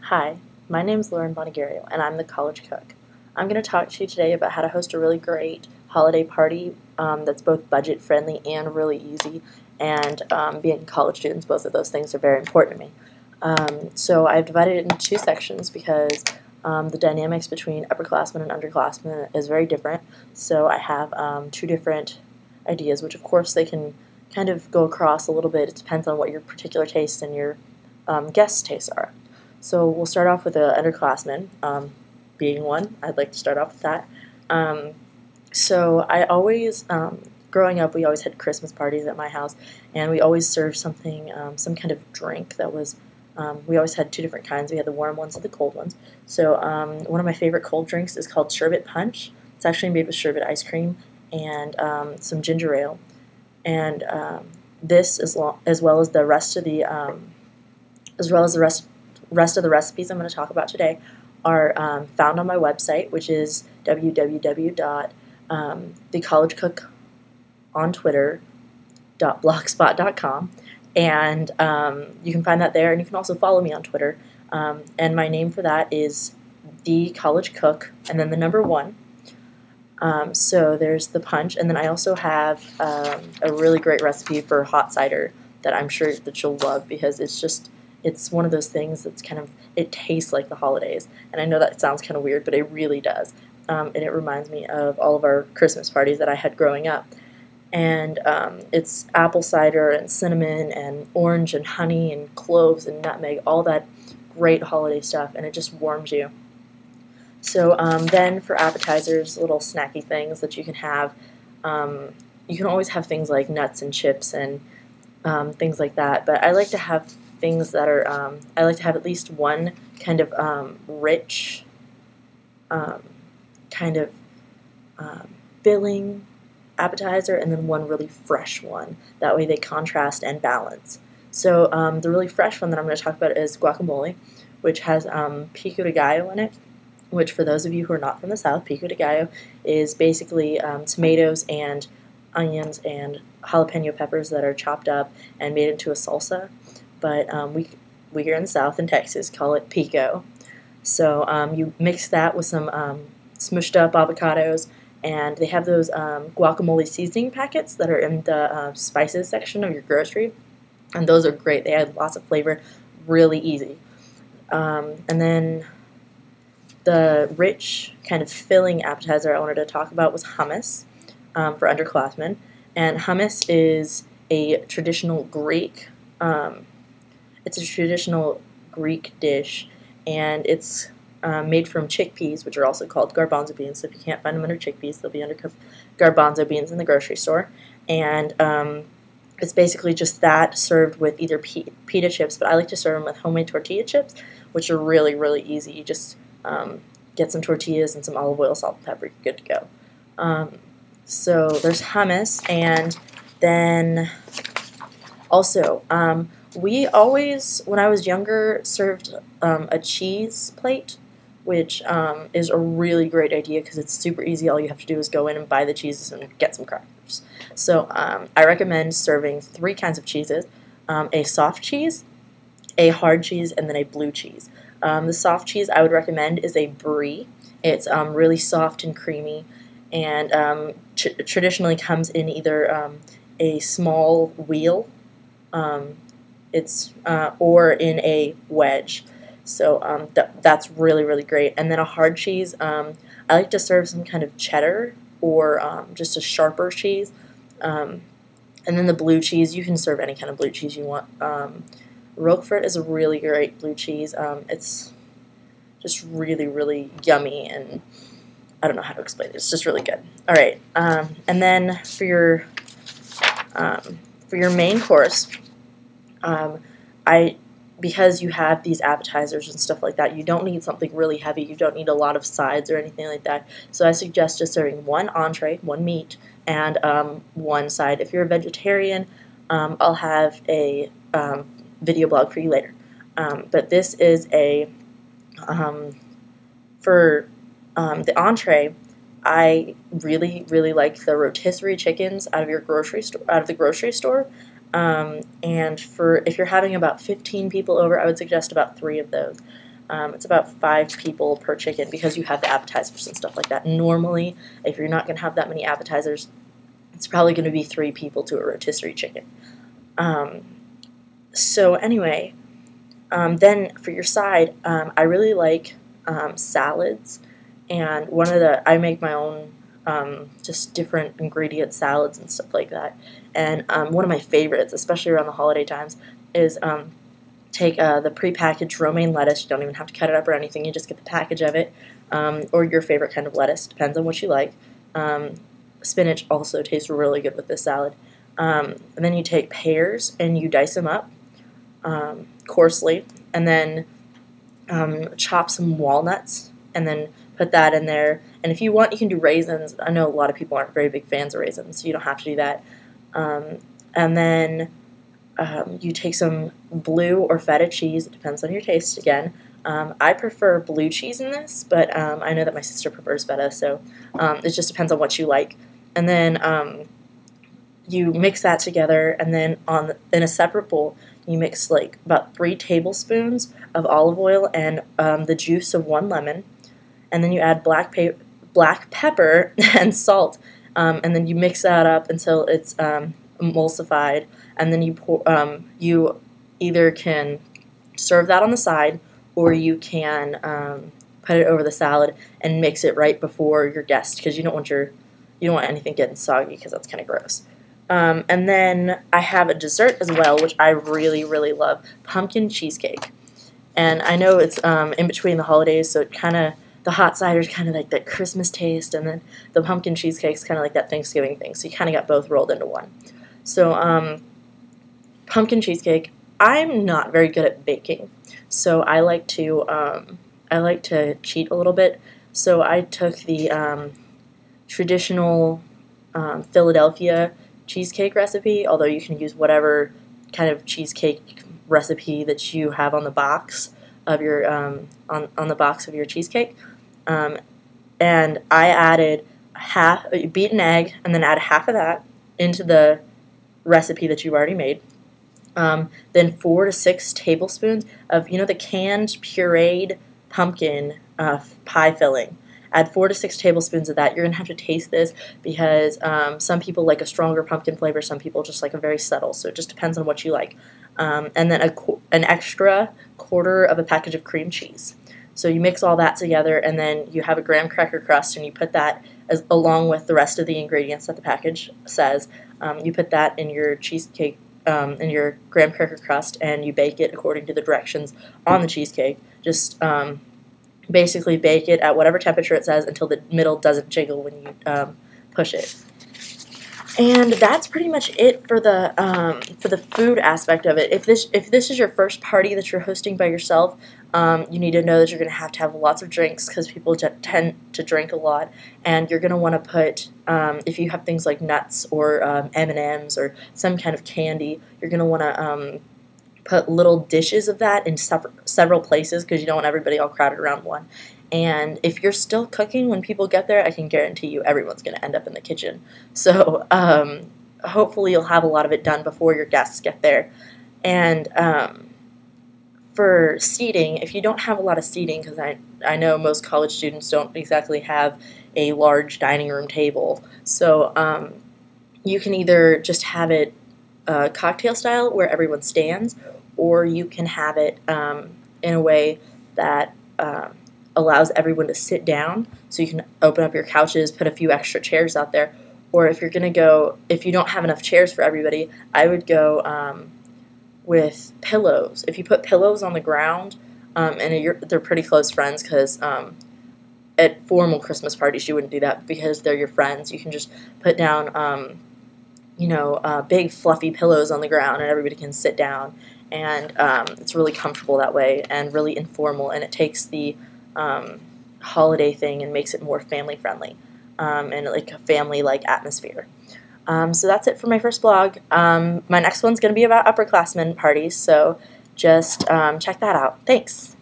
Hi, my name is Lauren Bonagario, and I'm the college cook. I'm going to talk to you today about how to host a really great holiday party that's both budget friendly and really easy. And being college students, both of those things are very important to me. So I've divided it into two sections because the dynamics between upperclassmen and underclassmen is very different. So I have two different ideas, which of course they can kind of go across a little bit. It depends on what your particular tastes and your guests' tastes are. So we'll start off with the underclassmen, being one. I'd like to start off with that. So I always, growing up, we always had Christmas parties at my house, and we always served something, some kind of drink that was, we always had two different kinds. We had the warm ones and the cold ones. So one of my favorite cold drinks is called sherbet punch. It's actually made with sherbet ice cream and some ginger ale. And this, as well as the rest of the, rest of the recipes I'm going to talk about today are found on my website, which is www.thecollegecook.blogspot.com, and you can find that there, and you can also follow me on Twitter, and my name for that is The College Cook, and then the number 1. So there's the punch, and then I also have a really great recipe for hot cider that I'm sure that you'll love because it's one of those things that's it tastes like the holidays. And I know that sounds kind of weird, but it really does. And it reminds me of all of our Christmas parties that I had growing up. And it's apple cider and cinnamon and orange and honey and cloves and nutmeg, all that great holiday stuff, and it just warms you. So then for appetizers, little snacky things that you can have, you can always have things like nuts and chips and things like that, but I like to have things that are, I like to have at least one kind of rich, kind of filling appetizer, and then one really fresh one. That way they contrast and balance. So the really fresh one that I'm going to talk about is guacamole, which has pico de gallo in it, which for those of you who are not from the South, pico de gallo is basically tomatoes and onions and jalapeno peppers that are chopped up and made into a salsa. But we here in the South, in Texas, call it pico. So you mix that with some smushed up avocados, and they have those guacamole seasoning packets that are in the spices section of your grocery, and those are great. They add lots of flavor, really easy. And then the rich kind of filling appetizer I wanted to talk about was hummus for underclassmen, and hummus is a traditional Greek. It's a traditional Greek dish, and it's made from chickpeas, which are also called garbanzo beans. So if you can't find them under chickpeas, they'll be under garbanzo beans in the grocery store. And it's basically just that served with either pita chips, but I like to serve them with homemade tortilla chips, which are really, really easy. You just get some tortillas and some olive oil, salt, and pepper, you're good to go. So there's hummus, and then also we always, when I was younger, served a cheese plate, which is a really great idea because it's super easy. All you have to do is go in and buy the cheeses and get some crackers. So I recommend serving 3 kinds of cheeses, a soft cheese, a hard cheese, and then a blue cheese. The soft cheese I would recommend is a brie. It's really soft and creamy, and traditionally comes in either a small wheel, or in a wedge. So that's really, really great. And then a hard cheese, I like to serve some kind of cheddar or just a sharper cheese. And then the blue cheese, you can serve any kind of blue cheese you want. Roquefort is a really great blue cheese. It's just really, really yummy, and I don't know how to explain it. It's just really good. All right, and then for your main course, because you have these appetizers and stuff like that, you don't need something really heavy. You don't need a lot of sides or anything like that. So I suggest just serving one entree, one meat, and one side. If you're a vegetarian, I'll have a video blog for you later. But this is a for the entree. I really, really like the rotisserie chickens out of the grocery store. And if you're having about 15 people over, I would suggest about 3 of those. It's about 5 people per chicken because you have the appetizers and stuff like that. Normally, if you're not going to have that many appetizers, it's probably going to be 3 people to a rotisserie chicken. So anyway, then for your side, I really like salads, and I make my own just different ingredient salads and stuff like that. And one of my favorites, especially around the holiday times, is take the prepackaged romaine lettuce. You don't even have to cut it up or anything. You just get the package of it, or your favorite kind of lettuce. Depends on what you like. Spinach also tastes really good with this salad. And then you take pears and you dice them up coarsely, and then chop some walnuts and then put that in there. And if you want, you can do raisins. I know a lot of people aren't very big fans of raisins, so you don't have to do that. And then you take some blue or feta cheese. It depends on your taste again. I prefer blue cheese in this, but I know that my sister prefers feta, so it just depends on what you like. And then you mix that together, and then in a separate bowl, you mix like about 3 tablespoons of olive oil and the juice of 1 lemon, and then you add black pepper and salt, and then you mix that up until it's emulsified, and then you either can serve that on the side, or you can put it over the salad and mix it right before your guest, because you don't want anything getting soggy, because that's kind of gross. And then I have a dessert as well, which I really, really love, pumpkin cheesecake. And I know it's in between the holidays, so the hot cider is kind of like that Christmas taste, and then the pumpkin cheesecake is kind of like that Thanksgiving thing. So you kind of got both rolled into one. So pumpkin cheesecake, I'm not very good at baking, so I like to cheat a little bit. So I took the traditional Philadelphia cheesecake recipe, although you can use whatever kind of cheesecake recipe that you have on the box of your on the box of your cheesecake. And I added beat an egg, and then add half of that into the recipe that you've already made. Then 4 to 6 tablespoons of the canned pureed pumpkin pie filling. Add 4 to 6 tablespoons of that. You're going to have to taste this, because some people like a stronger pumpkin flavor, some people just like a very subtle, so it just depends on what you like. And then an extra quarter of a package of cream cheese. So you mix all that together, and then you have a graham cracker crust, and you put that along with the rest of the ingredients that the package says. You put that in your cheesecake, in your graham cracker crust, and you bake it according to the directions on the cheesecake. Just basically bake it at whatever temperature it says until the middle doesn't jiggle when you push it. And that's pretty much it for the food aspect of it. If this is your first party that you're hosting by yourself, you need to know that you're going to have lots of drinks, because people tend to drink a lot, and you're going to want to put, if you have things like nuts or M&Ms or some kind of candy, you're going to want to put little dishes of that in several places, because you don't want everybody all crowded around one. And if you're still cooking when people get there, I can guarantee you everyone's going to end up in the kitchen. So hopefully you'll have a lot of it done before your guests get there. And for seating, if you don't have a lot of seating, because I know most college students don't exactly have a large dining room table, so you can either just have it cocktail style where everyone stands, or you can have it in a way that allows everyone to sit down, so you can open up your couches, put a few extra chairs out there. Or if you don't have enough chairs for everybody, I would go with pillows. If you put pillows on the ground, and they're pretty close friends, because at formal Christmas parties you wouldn't do that, because they're your friends. You can just put down big fluffy pillows on the ground, and everybody can sit down, and it's really comfortable that way, and really informal, and it takes the holiday thing and makes it more family friendly, and like a family like atmosphere. So that's it for my first blog. My next one's going to be about upperclassmen parties, so just check that out. Thanks.